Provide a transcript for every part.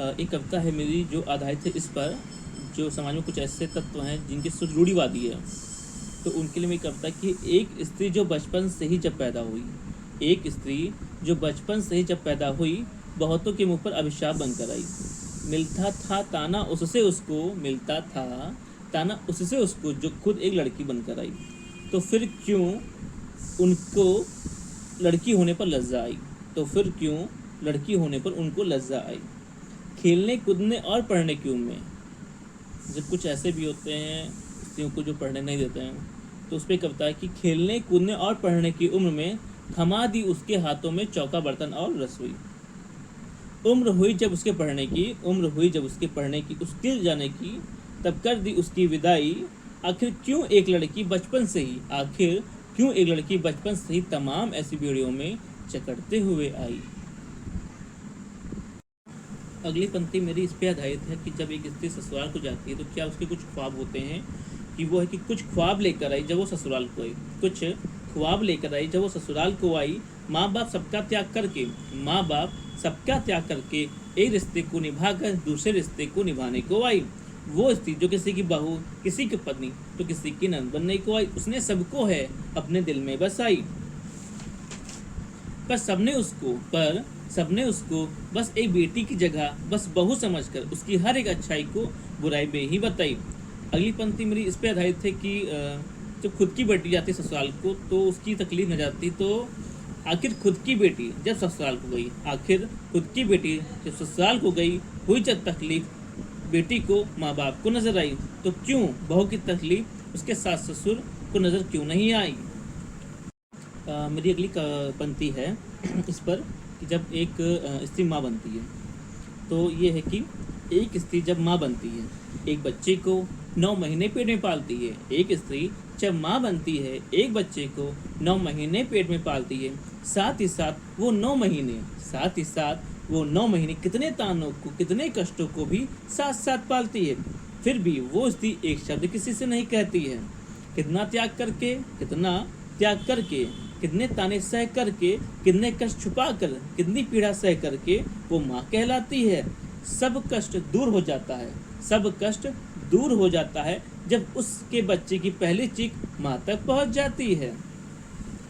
एक कविता है मेरी जो आधारित है इस पर, जो समाज में कुछ ऐसे तत्व हैं जिनकी सोच रूढ़िवादी है। तो उनके लिए मेरी कविता कि एक स्त्री जो बचपन से ही जब पैदा हुई, एक स्त्री जो बचपन से ही जब पैदा हुई, बहुतों के मुंह पर अभिशाप बनकर आई। मिलता था ताना उससे उसको, मिलता था ताना उससे उसको, जो खुद एक लड़की बनकर आई। तो फिर क्यों उनको लड़की होने पर लज्जा आई, तो फिर क्यों लड़की होने पर उनको लज्जा आई। खेलने कूदने और पढ़ने की उम्र में, जब कुछ ऐसे भी होते हैं स्त्रियों को जो पढ़ने नहीं देते हैं, तो उस पर कविता है कि खेलने कूदने और पढ़ने की उम्र में थमा दी उसके हाथों में चौका बर्तन और रसोई। उम्र हुई जब उसके पढ़ने की, उम्र हुई जब उसके पढ़ने की, स्कूल जाने की, तब कर दी उसकी विदाई। आखिर क्यों एक लड़की बचपन से ही, आखिर क्यों एक लड़की बचपन से ही तमाम ऐसी बेड़ियों में चकड़ते हुए आई। अगली पंक्ति मेरी इस पे आधारित है कि जब एक स्त्री ससुराल को जाती है तो क्या उसके कुछ ख्वाब होते हैं, कि वो है कि कुछ ख्वाब लेकर आई जब वो ससुराल को आई, कुछ ख्वाब लेकर आई जब वो ससुराल को आई। माँ बाप सबका त्याग करके, माँ बाप सबका त्याग करके एक रिश्ते को निभाकर दूसरे रिश्ते को निभाने को आई। वो स्त्री जो किसी की बहू, किसी की पत्नी तो किसी की नंद बनने को आई, उसने सबको है अपने दिल में बसाई। पर सबने उसको बस एक बेटी की जगह बस बहू समझकर उसकी हर एक अच्छाई को बुराई में ही बताई। अगली पंक्ति मेरी इस पे आधारित है कि जब खुद की बेटी जाती ससुराल को तो उसकी तकलीफ न जाती, तो आखिर खुद की बेटी जब ससुराल को गई, आखिर खुद की बेटी जब ससुराल को गई, हुई जब तकलीफ बेटी को माँ बाप को नजर आई, तो क्यों बहू की तकलीफ उसके सास ससुर को नजर क्यों नहीं आई। मेरी अगली पंक्ति है इस पर कि जब एक स्त्री माँ बनती है, तो ये है कि एक स्त्री जब माँ बनती है, एक बच्चे को 9 महीने पेट में पालती है। एक स्त्री जब माँ बनती है, एक बच्चे को 9 महीने पेट में पालती है। साथ ही साथ वो 9 महीने कितने तानों को, कितने कष्टों को भी साथ साथ पालती है। फिर भी वो स्त्री एक शब्द किसी से नहीं कहती है। कितना त्याग करके, कितने ताने सह करके, कितने कष्ट छुपा कर, कितनी पीड़ा सह करके वो माँ कहलाती है। सब कष्ट दूर हो जाता है जब उसके बच्चे की पहली चीख माँ तक पहुँच जाती है।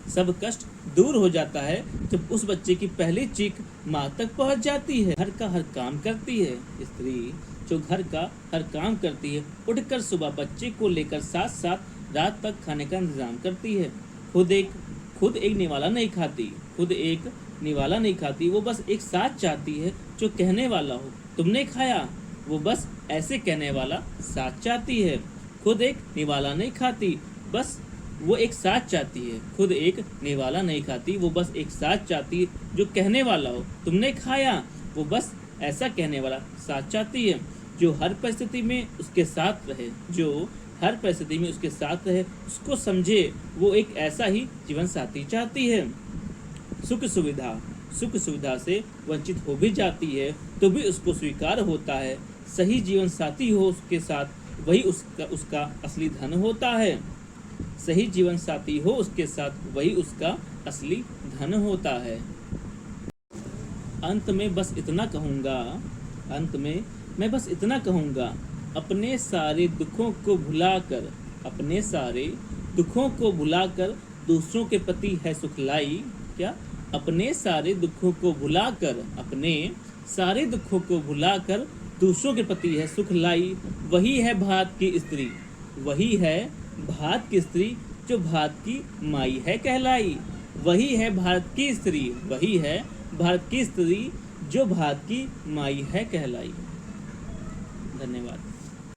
सब कष्ट दूर हो जाता है जब उस बच्चे की पहली चीख माँ तक पहुँच जाती है। घर का हर काम करती है स्त्री, जो घर का हर काम करती है। उठकर सुबह बच्चे को लेकर साथ साथ रात तक खाने का इंतजाम करती है। खुद एक निवाला नहीं खाती, वो बस एक साथ चाहती है जो कहने वाला हो तुमने खाया, वो बस ऐसे कहने वाला साथ चाहती है। खुद एक निवाला नहीं खाती, बस वो एक साथ चाहती है। खुद एक निवाला नहीं खाती, वो बस एक साथ चाहती है जो कहने वाला हो तुमने खाया, वो बस ऐसा कहने वाला साथ चाहती है। जो हर परिस्थिति में उसके साथ रहे, उसको समझे, वो एक ऐसा ही जीवन साथी चाहती है। सुख सुविधा से वंचित हो भी जाती है तो भी उसको स्वीकार होता है। सही जीवन साथी हो उसके साथ, वही उसका असली धन होता है। सही जीवन साथी हो उसके साथ, वही उसका असली धन होता है। अंत में मैं बस इतना कहूँगा, अपने सारे दुखों को भुलाकर दूसरों के प्रति है सुख लाई। क्या? अपने सारे दुखों को भुलाकर दूसरों के प्रति है सुख लाई। वही है भारत की स्त्री जो भारत की माई है कहलाई। वही है भारत की स्त्री जो भारत की माई है कहलाई। धन्यवाद।